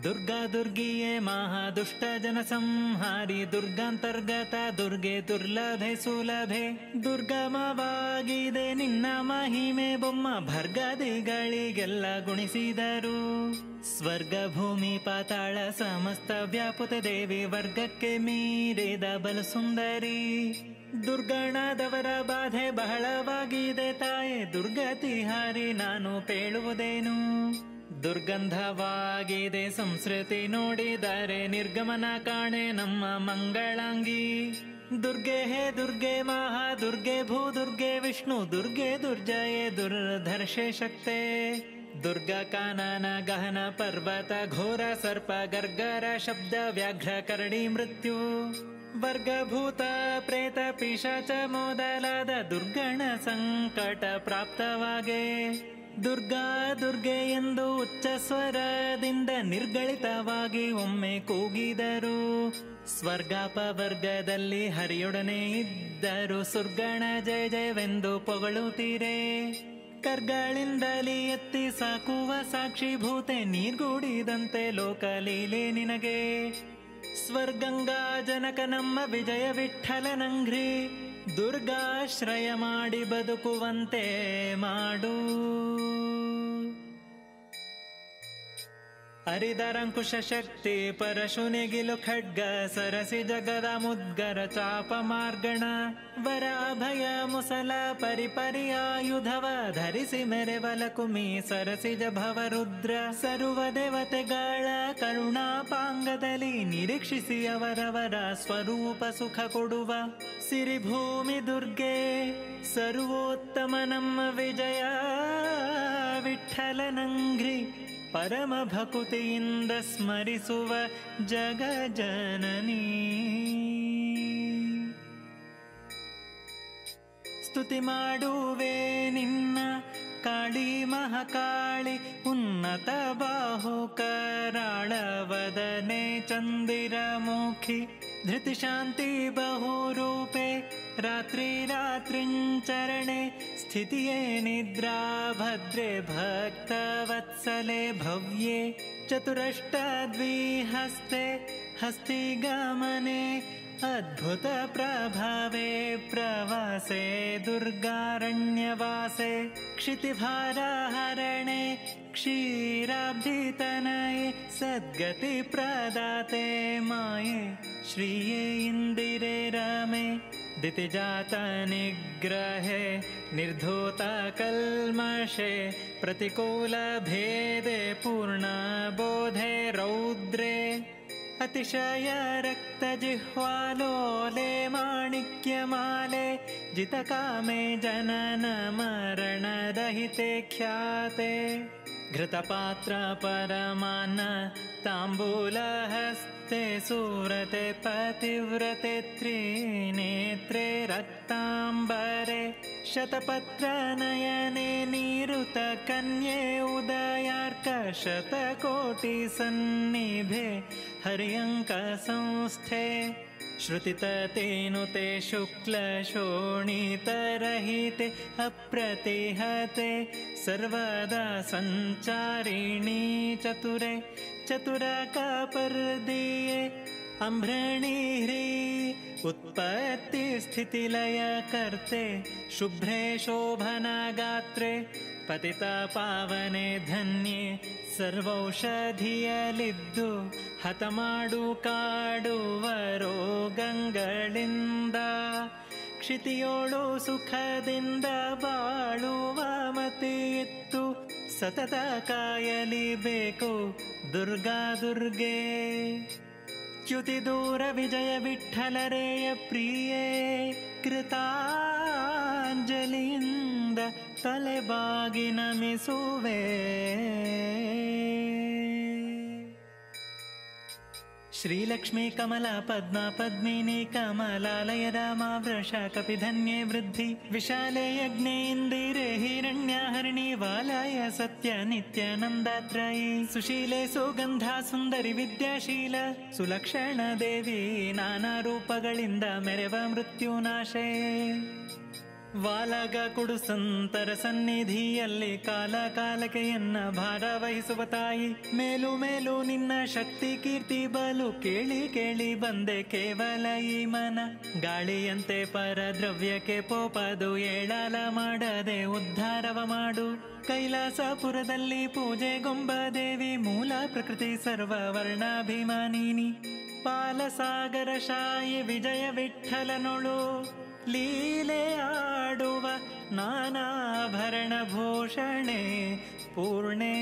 ದುರ್ಗಾ ದುರ್ಗಿಯೇ ಮಹಾದುಷ್ಟ ಜನ ಸಂಹಾರಿ, ದುರ್ಗಾಂತರ್ಗತ ದುರ್ಗೆ ದುರ್ಲಭೆ ಸುಲಭೆ. ದುರ್ಗಮವಾಗಿದೆ ನಿನ್ನ ಮಹಿಮೆ ಬೊಮ್ಮ, ಭರ್ಗದಿಗಳಿಗೆಲ್ಲ ಗುಣಿಸಿದರು. ಸ್ವರ್ಗ ಭೂಮಿ ಪಾತಾಳ ಸಮಸ್ತ ವ್ಯಾಪುತ ದೇವಿ, ವರ್ಗಕ್ಕೆ ಮೀರಿದ ಬಲು ಸುಂದರಿ. ದುರ್ಗಣದವರ ಬಾಧೆ ಬಹಳವಾಗಿದೆ ತಾಯೆ, ದುರ್ಗತಿ ಹಾರಿ ನಾನು ಪೇಳುವುದೇನು. ದುರ್ಗಂಧವಾಗಿದೆ ಸಂಸ್ಕೃತಿ ನೋಡಿದರೆ, ನಿರ್ಗಮನ ಕಾಣೆ ನಮ್ಮ ಮಂಗಳಾಂಗಿ. ದುರ್ಗೆ ಹೇ ದುರ್ಗೆ ಮಹಾ ದುರ್ಗೆ ಭೂದುರ್ಗೆ ವಿಷ್ಣು ದುರ್ಗೆ ದುರ್ಜಯೇ ದುರ್ಧರ್ಷೆ ಶಕ್ತೆ. ದುರ್ಗಾ ಕಾನನ ಗಹನ ಪರ್ವತ ಘೋರ ಸರ್ಪ ಗರ್ಗರ ಶಬ್ದ ವ್ಯಾಘ್ರ ಕರಡಿ ಮೃತ್ಯು. ವರ್ಗಭೂತ ಪ್ರೇತ ಪಿಶಾಚ ಮೊದಲಾದ ದುರ್ಗಣ ಸಂಕಟ ಪ್ರಾಪ್ತವಾಗೆ. ದುರ್ಗಾ ದುರ್ಗೆ ಎಂದು ಉಚ್ಚ ಸ್ವರದಿಂದ ನಿರ್ಗಳಿತವಾಗಿ ಒಮ್ಮೆ ಕೂಗಿದರು. ಸ್ವರ್ಗಾಪವರ್ಗದಲ್ಲಿ ಹರಿಯೊಡನೆ ಇದ್ದರು, ಸುರ್ಗಣ ಜಯ ಜಯವೆಂದು ಪೊಗಳುತ್ತೀರೆ. ಕರ್ಗಳಿಂದಲೇ ಎತ್ತಿ ಸಾಕುವ ಸಾಕ್ಷಿಭೂತೆ, ನೀರ್ಗೂಡಿದಂತೆ ಲೋಕಲೀಲೆ ನಿನಗೆ. ಸ್ವರ್ಗಂಗಾ ಜನಕ ನಮ್ಮ ವಿಜಯ ವಿಠಲನಂಘ್ರಿ, ದುರ್ಗಾಶ್ರಯ ಮಾಡಿ ಬದುಕುವಂತೆ ಮಾಡು. ಹರಿದರಂಕುಶ ಶಕ್ತಿ ಪರಶುನಿಗಿಲು ಖಡ್ಗ, ಸರಸಿ ಜಗದ ಮುದ್ಗರ ಚಾಪ ಮಾರ್ಗಣ. ವರ ಅಭಯ ಮುಸಲ ಪರಿಪರಿಯಾಯುಧವ ಧರಿಸಿ ಮೆರೆವಲ ಕುಮಿ ಸರಸಿಜ ಭವರುದ್ರ. ಸರ್ವ ದೇವತೆಗಳ ಕರುಣಾಪಾಂಗದಲ್ಲಿ ನಿರೀಕ್ಷಿಸಿ ಅವರವರ ಸ್ವರೂಪ ಸುಖ ಕೊಡುವ ಸಿರಿಭೂಮಿ ದುರ್ಗೆ. ಸರ್ವೋತ್ತಮ ನಮ್ಮ ವಿಜಯ ವಿಠಲನಂಘ್ರಿ, ಪರಮ ಭಕುತಿಯಿಂದ ಸ್ಮರಿಸುವ ಜಗಜನನಿ. ಸ್ತುತಿ ಮಾಡುವೆ ನಿನ್ನ ಕಾಳಿ ಮಹಾಕಾಳಿ, ಉನ್ನತ ಬಾಹು ಕರಾಳವದನೆ ಚಂದಿರ ಮುಖಿ. ಧೃತಿ ಶಾಂತಿ ಬಹುರೂಪೆ ರಾತ್ರಿ ರಾತ್ರಿಂಚರಣೆ, ಸ್ಥಿತಿಯೇ ನಿದ್ರಾ ಭದ್ರೆ ಭಕ್ತವತ್ಸಲೆ ಭವ್ಯೆ. ಚತುರಷ್ಟ ದ್ವಿಹಸ್ತೆ ಹಸ್ತಿಗಮನೆ, ಅದ್ಭುತ ಪ್ರಭಾವೆ ಪ್ರವಾಸೆ ದುರ್ಗಾರಣ್ಯವಾಸೆ. ಕ್ಷಿತಿಭಾರ ಹರಣೆ ಕ್ಷೀರಾಬ್ಧಿತನಯೆ, ಸದ್ಗತಿ ಪ್ರದಾತೆ ಮಾಯೆ ಶ್ರೀಯೇ ಇಂದಿರೆ ರಮೆ. ದಿತಿಜಾತ ನಿಗ್ರಹೆ ನಿರ್ಧೂತ ಕಲ್ಮಷೆ, ಪ್ರತಿಕೂಲ ಭೇದೆ ಪೂರ್ಣ ಬೋಧೆ ರೌದ್ರೆ. ಅತಿಶಯ ರಕ್ತ ಜಿಹ್ವಾಲೋಲೆ ಮಾಣಿಕ್ಯ ಮಾಲೆ, ಜಿತ ಕಾಮೆ ಜನನ ಮರಣ ರಹಿತೆ ಖ್ಯಾತೆ. ಘೃತಪಾತ್ರ ಪರಮಾನ್ನ ತಾಂಬೂಲ ಹಸ್ತೆ, ಸೂರತೆ ಪತಿವ್ರತೆ ತ್ರಿನೇತ್ರೆ ರಕ್ತಾಂಬರೆ. ಶತಪತ್ರ ನಯನೆ ನೀರುತ ಕನ್ಯೆ ಉದಯಾರ್ಕ, ಶತಕೋಟಿ ಸನ್ನಿಭೆ ಹರಿಯಂಕ ಸಂಸ್ಥೆ. ಶ್ರುತಿತತೇನುತೆ ಶುಕ್ಲ ಶೋಣಿತರಹಿತೆ, ಅಪ್ರತಿಹತೆ ಸರ್ವದಾ ಸಂಚಾರಿಣಿ ಚತುರೆ. ಚತುರಕ ಪರ್ದಿಯೇ ಅಂಭ್ರಣಿ ಹ್ರೀ, ಉತ್ಪತ್ತಿ ಸ್ಥಿತಿ ಲಯ ಕರ್ತೆ. ಶುಭ್ರೆ ಶೋಭನ ಗಾತ್ರೆ ಪತಿತ ಪಾವನೆ ಧನ್ಯೆ. ಸರ್ವೌಷಧಿಯಲಿದ್ದು ಹತ ಮಾಡು ಕಾಡುವ ರೋಗಗಳಿಂದ. ಕ್ಷಿತಿಯೋಳು ಸುಖದಿಂದ ಬಾಳುವ ಮತಿಯಿತ್ತು, ಸತತ ಕಾಯಲಿಬೇಕು ದುರ್ಗಾ ದುರ್ಗೆ. ಚ್ಯುತಿ ದೂರ ವಿಜಯ ವಿಠಲರೇಯ ಪ್ರಿಯೇ, ಕೃತಾಂಜಲಿಯಿಂದ ತಲೆಬಾಗಿ ನಮಿಸುವೆ. ಶ್ರೀಲಕ್ಷ್ಮೀ ಕಮಲ ಪದ್ಮ ಪದ್ಮಿನಿ ಕಮಲಾಲಯ ರಾಮಾವೃಷ ಕಪಿಧನ್ಯೆ ವೃದ್ಧಿ. ವಿಶಾಲೆ ಯಜ್ಞೆ ಇಂದಿರೆ ಹಿರಣ್ಯ ಹರಿಣಿ ವಾಲಾಯ ಸತ್ಯ ನಿತ್ಯ ನಂದಾತ್ರಯಿ. ಸುಶೀಲೆ ಸುಗಂಧ ಸುಂದರಿ ವಿದ್ಯಾಶೀಲ ಸುಲಕ್ಷಣ ದೇವಿ, ನಾನಾ ರೂಪಗಳಿಂದ ಮೆರೆವ ಮೃತ್ಯುನಾಶೆ. ವಾಲಗ ಕೊಡು ಸಂತರ ಸನ್ನಿಧಿಯಲ್ಲಿ ಕಾಲ ಕಾಲಕ್ಕೆ ಎನ್ನ ಭಾರ ವಹಿಸುವ ತಾಯಿ. ಮೇಲು ಮೇಲು ನಿನ್ನ ಶಕ್ತಿ ಕೀರ್ತಿ ಬಲು ಕೇಳಿ ಕೇಳಿ ಬಂದೆ ಕೇವಲ ಈ ಮನ. ಗಾಳಿಯಂತೆ ಪರದ್ರವ್ಯಕ್ಕೆ ಪೋಪದು ಏಳಾಲ ಮಾಡದೆ ಉದ್ಧಾರವ ಮಾಡು. ಕೈಲಾಸಪುರದಲ್ಲಿ ಪೂಜೆಗೊಂಬ ದೇವಿ ಮೂಲ ಪ್ರಕೃತಿ ಸರ್ವ ವರ್ಣಾಭಿಮಾನಿನಿ. ಪಾಲಸಾಗರ ಶಾಯಿ ವಿಜಯ ವಿಠಲನೊಳು ಲೀಲೆ ಆಡುವ ನಾನಾಭರಣ ಭೂಷಣೆ ಪೂರ್ಣೆ.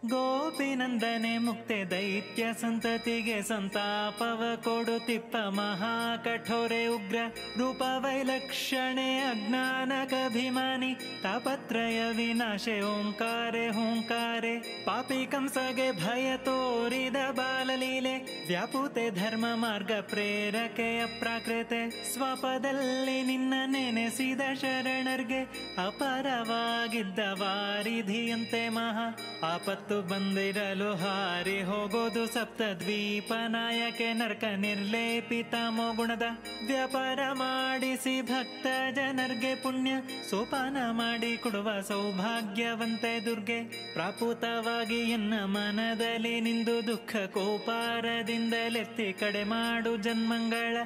ಗೋಪಿನಂದನೆ ಮುಕ್ತೆ ದೈತ್ಯ ಸಂತತಿಗೆ ಸಂತಾಪವ ಕೊಡುತ್ತಿಪ್ಪ ಮಹಾಕಠೋರೆ ಉಗ್ರ ರೂಪ ವೈಲಕ್ಷಣೆ ಅಜ್ಞಾನಕಭಿಮಾನಿ. ತಾಪತ್ರಯ ವಿನಾಶೆ ಓಂಕಾರೆ ಹೂಂಕಾರೆ ಪಾಪಿ ಕಂಸಗೆ ಭಯ ತೋರಿದ ಬಾಲಲೀಲೆ. ವ್ಯಾಪುತೆ ಧರ್ಮ ಮಾರ್ಗ ಪ್ರೇರಕೆ ಅಪ್ರಾಕೃತೆ. ಸ್ವಪದಲ್ಲಿ ನಿನ್ನ ನೆನೆಸಿದ ಶರಣರ್ಗೆ ಅಪರವಾಗಿದ್ದ ವಾರಿಧಿಯಂತೆ ಮಹಾ. ಆಪತ್ತು ಬಂದಿರಲು ಹಾರಿ ಹೋಗೋದು ಸಪ್ತದ್ವೀಪ ನಾಯಕೆ ನರ್ಕ ನಿರ್ಲೇಪಿತ ಮೋಗುಣದ. ವ್ಯಾಪಾರ ಮಾಡಿಸಿ ಭಕ್ತ ಜನರ್ಗೆ ಪುಣ್ಯ ಸೋಪಾನ ಮಾಡಿ ಕೊಡುವ ಸೌಭಾಗ್ಯವಂತೆ ದುರ್ಗೆ. ಪ್ರಾಪುತವಾಗಿ ಎನ್ನ ಮನದಲ್ಲಿ ನಿಂದು ದುಃಖ ಕೋಪಾರದಿಂದಲೆತ್ತಿ ಕಡೆ ಮಾಡು ಜನ್ಮಂಗಳ.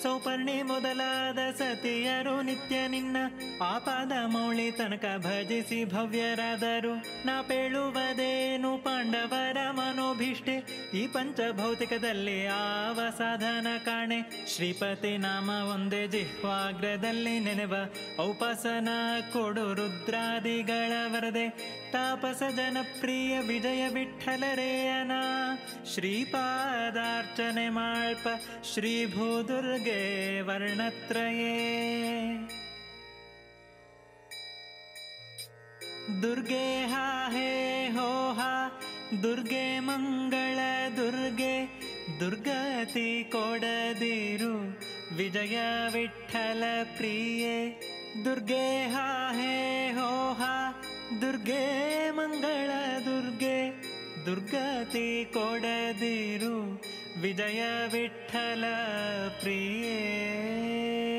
ಸೌಪರ್ಣಿ ಮೊದಲಾದ ಸತಿಯರು ನಿತ್ಯ ನಿನ್ನ ಆಪಾದ ಮೌಳಿ ತನಕ ಭಜಿಸಿ ಭವ್ಯರಾದರು. ನಾ ಪೇಳುವುದೇನು ಪಾಂಡವರ ಮನೋಭೀಷ್ಟೆ. ಈ ಪಂಚಭೌತಿಕದಲ್ಲಿ ಆವ ಸಾಧನ ಕಾಣೆ. ಶ್ರೀಪತಿ ನಾಮ ಒಂದೇ ಜಿಹ್ವಾಗ್ರದಲ್ಲಿ ನೆನೆವ ಔಪಾಸನ ಕೊಡು ರುದ್ರಾದಿಗಳ ವರದೆ. ತಾಪಸ ಜನಪ್ರಿಯ ವಿಜಯ ವಿಠಲರೇಯನ ಶ್ರೀಪಾದಾರ್ಚನೆ ಮಾಳ್ಪ ಶ್ರೀ ಭೂದುರ್ಗೆ ವರ್ಣತ್ರಯೇ. ದುರ್ಗೆ ಹಾ ಹೇ ಹೋ ಹಾ ದುರ್ಗೆ ಮಂಗಳ ದುರ್ಗೆ. ದುರ್ಗತಿ ಕೊಡದಿರು ವಿಜಯ ವಿಠಲ ಪ್ರಿಯೆ. ದುರ್ಗೆ ಹಾ ಹೇ ಹೋ ಹಾ ದುರ್ಗೆ ಮಂಗಳ ದುರ್ಗೆ. ದುರ್ಗತಿ ಕೊಡದಿರು ವಿಜಯ ವಿಠಲ ಪ್ರಿಯೆ. ದುರ್ಗೆ ಹಾ ಹೇ ಹೋ ಹಾ ದುರ್ಗೆ ದುರ್ಗೆ ಮಂಗಳ ದುರ್ಗೆ ದುರ್ಗತಿ ಕೊಡದಿರು ವಿಜಯ ವಿಠಲ ಪ್ರಿಯೆ. ದುರ್ಗೆ ಹಾ ಹೇ ಹೋ ಹಾ ದುರ್ಗೆ ಮಂಗಳ ದುರ್ಗೆ. ದುರ್ಗತಿ ಕೊಡದಿರು ವಿಜಯ ವಿಠಲ ಪ್ರಿಯೆ. ದುರ್ಗೆ ಹಾ ಹೇ ಹೋ ಹಾ ದುರ್ಗೆ ದುರ್ಗೆ ಮಂಗಳ ದುರ್ಗೆ. ದುರ್ಗತಿ ಕೊಡದಿರು ವಿಜಯ ವಿಠಲ ಪ್ರಿಯೆ.